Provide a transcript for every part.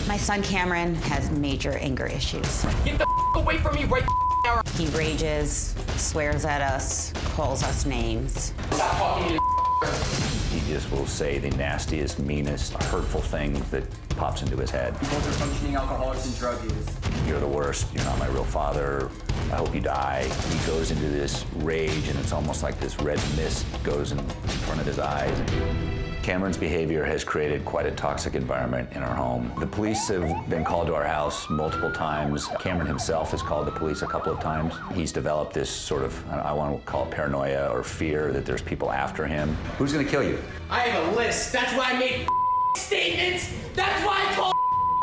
My son Cameron has major anger issues. Get the away from me right now. He rages, swears at us, calls us names. Stop talking to me. He just will say the nastiest, meanest, hurtful things that pops into his head. Both are functioning alcoholics and drug use. You're the worst. You're not my real father. I hope you die. He goes into this rage, and it's almost like this red mist goes in front of his eyes. Cameron's behavior has created quite a toxic environment in our home. The police have been called to our house multiple times. Cameron himself has called the police a couple of times. He's developed this sort of, I want to call it paranoia or fear that there's people after him. Who's gonna kill you? I have a list. That's why I made statements. That's why I called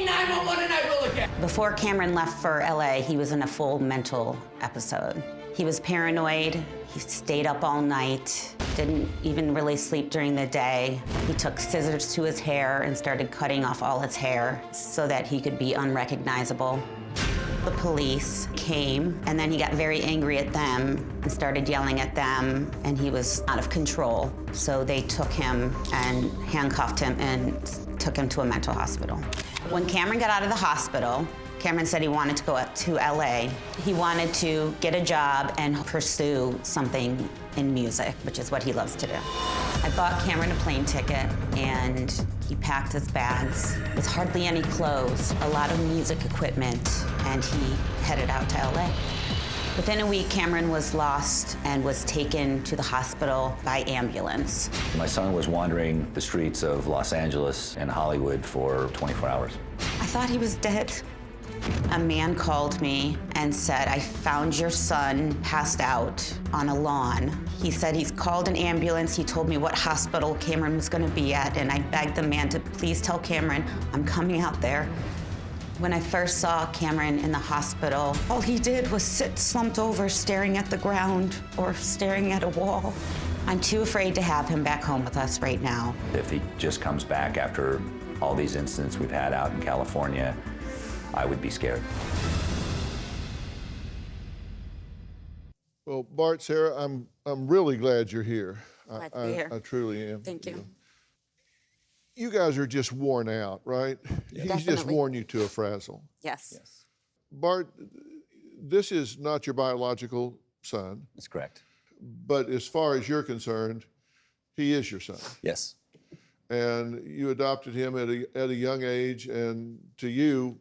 911 and I will again. Before Cameron left for LA, he was in a full mental episode. He was paranoid. He stayed up all night, didn't even really sleep during the day. He took scissors to his hair and started cutting off all his hair so that he could be unrecognizable. The police came, and then he got very angry at them and started yelling at them, and he was out of control. So they took him and handcuffed him and took him to a mental hospital. When Cameron got out of the hospital, Cameron said he wanted to go up to LA. He wanted to get a job and pursue something in music, which is what he loves to do. I bought Cameron a plane ticket, and he packed his bags with hardly any clothes, a lot of music equipment, and he headed out to LA. Within a week, Cameron was lost and was taken to the hospital by ambulance. My son was wandering the streets of Los Angeles and Hollywood for 24 hours. I thought he was dead. A man called me and said, I found your son passed out on a lawn. He said he's called an ambulance. He told me what hospital Cameron was going to be at, and I begged the man to please tell Cameron I'm coming out there. When I first saw Cameron in the hospital, all he did was sit slumped over, staring at the ground or staring at a wall. I'm too afraid to have him back home with us right now. If he just comes back after all these incidents we've had out in California, I would be scared. Well, Bart, Sarah, I'm really glad you're here. Glad to be here. I truly am. Thank you. You guys are just worn out, right? Yeah. He's just Definitely. worn you to a frazzle. Yes. Bart, this is not your biological son, That's correct. but as far as you're concerned, he is your son. Yes. And you adopted him at a young age, and to you,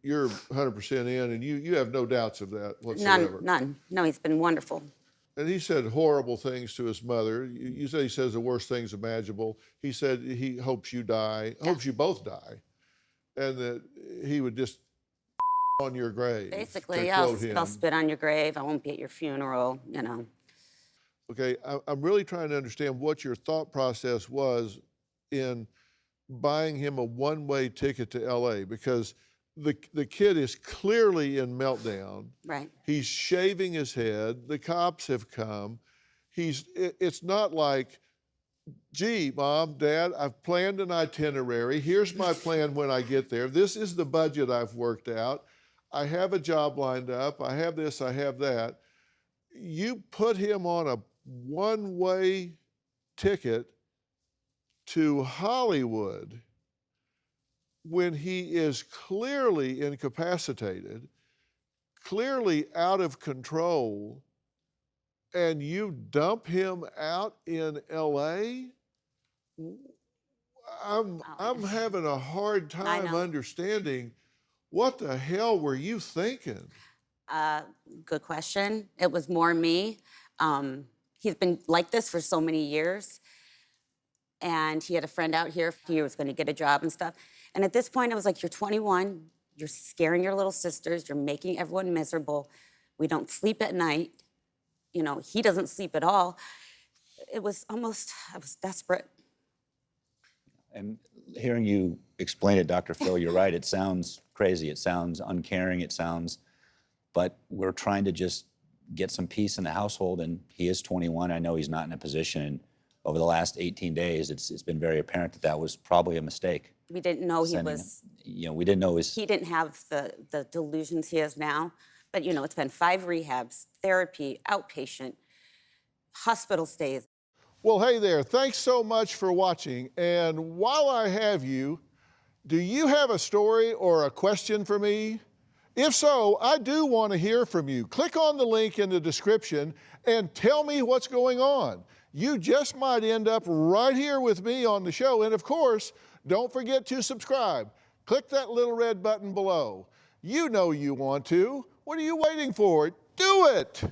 you're 100% in, and you have no doubts of that whatsoever. None. No, he's been wonderful. And he said horrible things to his mother. You said he says the worst things imaginable. He said he hopes you die, hopes you both die, and that he would just on your grave. Basically, to I'll quote him. spit on your grave. I won't be at your funeral, you know. Okay, I'm really trying to understand what your thought process was in buying him a one-way ticket to LA, because the kid is clearly in meltdown. Right. He's shaving his head. The cops have come. It's not like, gee, Mom, Dad, I've planned an itinerary. Here's my plan when I get there. This is the budget I've worked out. I have a job lined up. I have this, I have that. You put him on a one-way ticket to Hollywood when he is clearly incapacitated, clearly out of control, and you dump him out in LA? I'm having a hard time understanding what the hell were you thinking? Good question. It was more me. He's been like this for so many years. And he had a friend out here. He was going to get a job and stuff. And at this point, I was like, you're 21. You're scaring your little sisters. You're making everyone miserable. We don't sleep at night. You know, he doesn't sleep at all. It was almost, I was desperate. And hearing you explain it, Dr. Phil, you're right. It sounds crazy. It sounds uncaring. But we're trying to just get some peace in the household. And he is 21. I know he's not in a position. Over the last 18 days, it's been very apparent that was probably a mistake. We didn't know he was... we didn't know He didn't have the delusions he has now. But, you know, it's been 5 rehabs, therapy, outpatient, hospital stays. Well, hey there. Thanks so much for watching. And while I have you, Do you have a story or a question for me? If so, I do want to hear from you. Click on the link in the description and tell me what's going on. You just might end up right here with me on the show. And of course, don't forget to subscribe. Click that little red button below. You know you want to. What are you waiting for? Do it!